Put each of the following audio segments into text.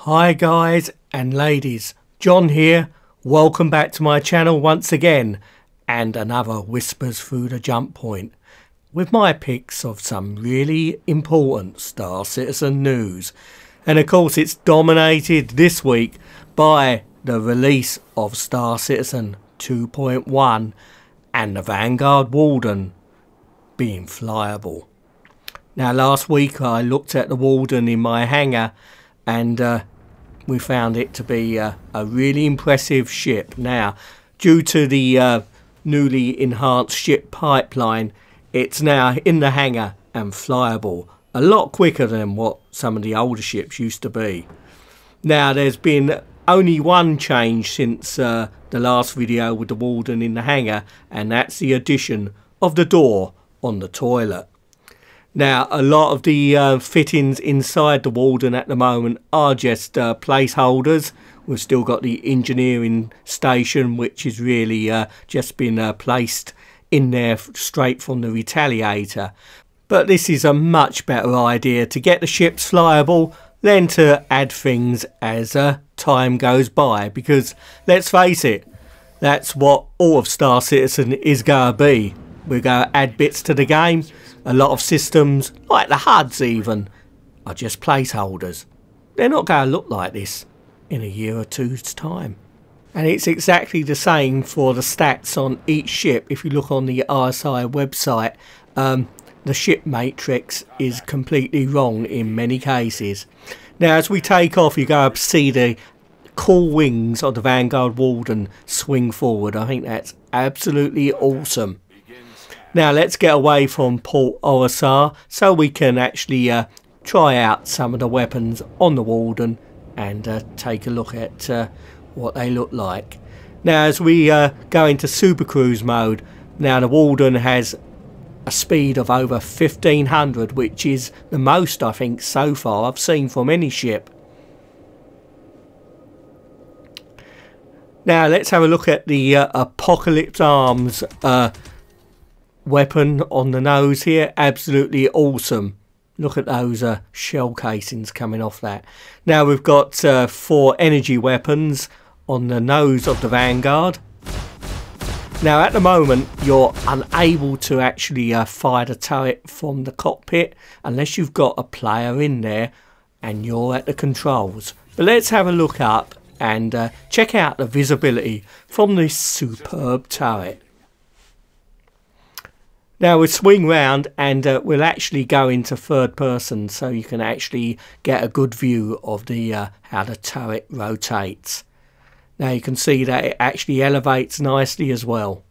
Hi guys and ladies, John here. Welcome back to my channel once again, and another Whispers Through the Jump Point with my picks of some really important Star Citizen news. And of course it's dominated this week by the release of Star Citizen 2.1 and the Vanguard Warden being flyable. Now last week I looked at the Warden in my hangar and we found it to be a really impressive ship. Now, due to the newly enhanced ship pipeline, it's now in the hangar and flyable a lot quicker than what some of the older ships used to be. Now, there's been only one change since the last video with the Warden in the hangar, and that's the addition of the door on the toilet. Now, a lot of the fittings inside the Warden at the moment are just placeholders. We've still got the engineering station, which is really just been placed in there straight from the Retaliator. But this is a much better idea to get the ships flyable than to add things as time goes by. Because, let's face it, that's what all of Star Citizen is going to be. We're going to add bits to the game. A lot of systems, like the HUDs even, are just placeholders. They're not going to look like this in a year or two's time. And it's exactly the same for the stats on each ship. If you look on the RSI website, the ship matrix is completely wrong in many cases. Now as we take off, you're going to see the cool wings of the Vanguard Warden swing forward. I think that's absolutely awesome. Now let's get away from Port Orisar so we can actually try out some of the weapons on the Warden and take a look at what they look like. Now as we go into Super Cruise mode, now the Warden has a speed of over 1500, which is the most I think so far I've seen from any ship. Now let's have a look at the Apocalypse Arms weapon on the nose here. Absolutely awesome. Look at those shell casings coming off that. Now we've got 4 energy weapons on the nose of the Vanguard. Now at the moment you're unable to actually fire the turret from the cockpit unless you've got a player in there and you're at the controls. But let's have a look up and check out the visibility from this superb turret. Now we'll swing round and we'll actually go into third person so you can actually get a good view of the how the turret rotates. Now you can see that it actually elevates nicely as well.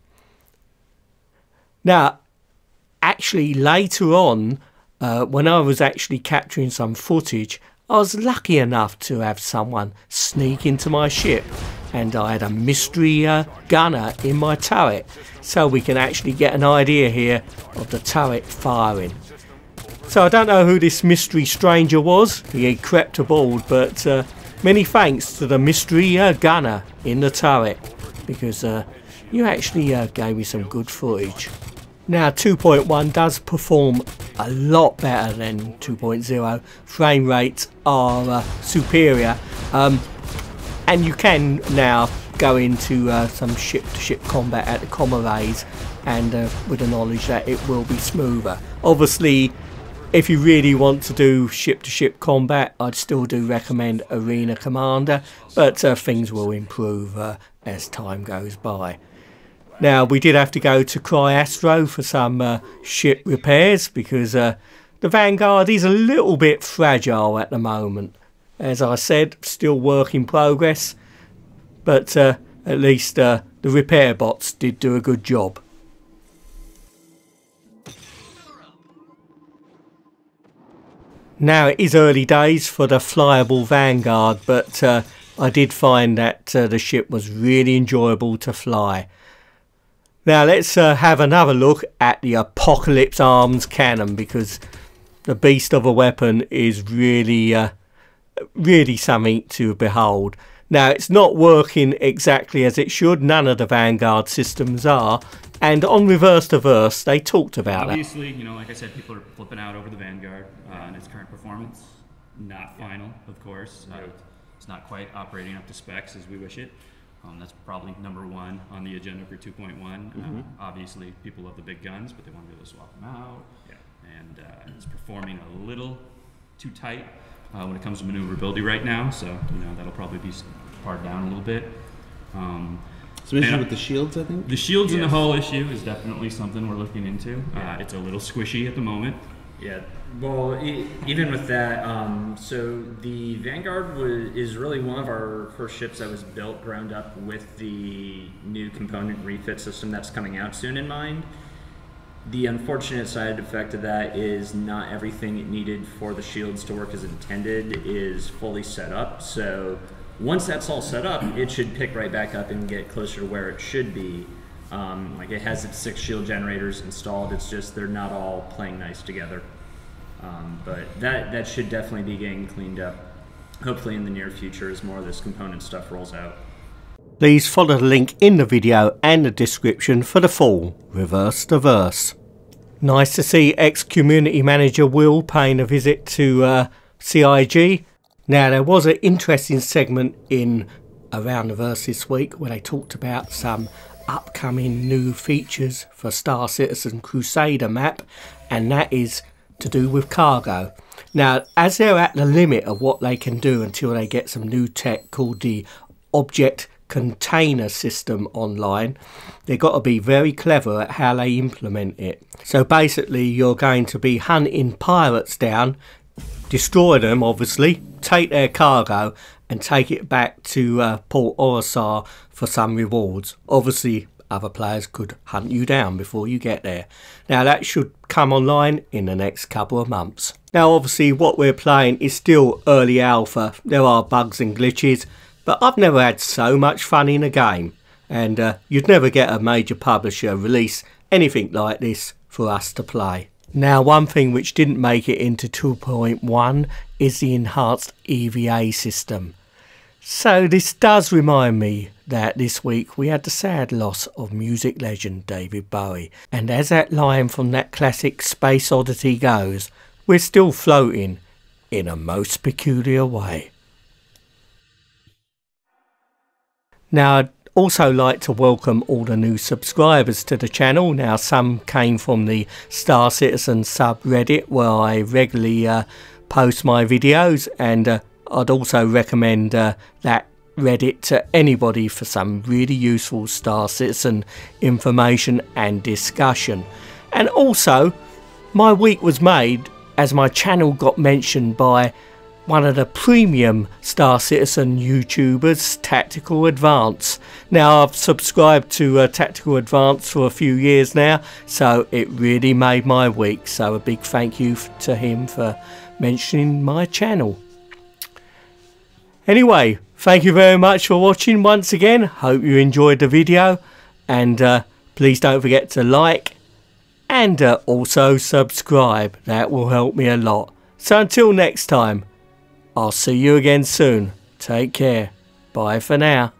Now actually later on when I was actually capturing some footage, I was lucky enough to have someone sneak into my ship, and I had a mystery gunner in my turret, so we can actually get an idea here of the turret firing. So I don't know who this mystery stranger was. He had crept aboard, but many thanks to the mystery gunner in the turret, because you actually gave me some good footage. Now 2.1 does perform a lot better than 2.0. Frame rates are superior, and you can now go into some ship-to-ship combat at the comma rays, and with the knowledge that it will be smoother. Obviously, if you really want to do ship-to-ship combat, I'd still do recommend Arena Commander, but things will improve as time goes by. Now we did have to go to Cryastro for some ship repairs because the Vanguard is a little bit fragile at the moment. As I said, still work in progress, but at least the repair bots did do a good job. Now it is early days for the flyable Vanguard, but I did find that the ship was really enjoyable to fly. Now let's have another look at the Apocalypse Arms cannon, because the beast of a weapon is really really something to behold. Now it's not working exactly as it should. None of the Vanguard systems are, and on Reverse to Verse they talked about that. Obviously, you know, like I said, people are flipping out over the Vanguard and its current performance. Not final, of course. It's not quite operating up to specs as we wish it. That's probably #1 on the agenda for 2.1. Obviously, people love the big guns, but they want to be able to swap them out. Yeah. And it's performing a little too tight when it comes to maneuverability right now. So that'll probably be pared down a little bit. Some issue with the shields, I think? The shields in the hull issue is definitely something we're looking into. It's a little squishy at the moment. Yeah, well, even with that, so the Vanguard is really one of our first ships that was built ground up with the new component refit system that's coming out soon in mind. The unfortunate side effect of that is not everything it needed for the shields to work as intended is fully set up. So once that's all set up, it should pick right back up and get closer to where it should be. Like it has its 6 shield generators installed, it's just they're not all playing nice together. But that should definitely be getting cleaned up, hopefully in the near future as more of this component stuff rolls out. Please follow the link in the video and the description for the full reverse to verse. Nice to see ex-community manager Will paying a visit to CIG. Now there was an interesting segment in Around the Verse this week where they talked about some upcoming new features for Star Citizen Crusader map, and that is to do with cargo. Now as they're at the limit of what they can do until they get some new tech called the object container system online, they've got to be very clever at how they implement it. So basically you're going to be hunting pirates down, destroy them obviously, take their cargo and take it back to Port Orisar for some rewards. Obviously other players could hunt you down before you get there. Now that should come online in the next couple of months. Now obviously what we're playing is still early alpha, there are bugs and glitches, but I've never had so much fun in a game, and you'd never get a major publisher release anything like this for us to play. Now one thing which didn't make it into 2.1 is the enhanced EVA system. So this does remind me that this week we had the sad loss of music legend David Bowie, and as that line from that classic Space Oddity goes, we're still floating in a most peculiar way. Now I'd also like to welcome all the new subscribers to the channel. Now some came from the Star Citizen subreddit where I regularly post my videos, and I'd also recommend that Reddit to anybody for some really useful Star Citizen information and discussion. And also my week was made as my channel got mentioned by one of the premium Star Citizen YouTubers, Tactical Advance. Now I've subscribed to Tactical Advance for a few years now, so it really made my week. So a big thank you to him for mentioning my channel. Anyway, thank you very much for watching once again. Hope you enjoyed the video, and please don't forget to like and also subscribe. That will help me a lot. So until next time, I'll see you again soon. Take care. Bye for now.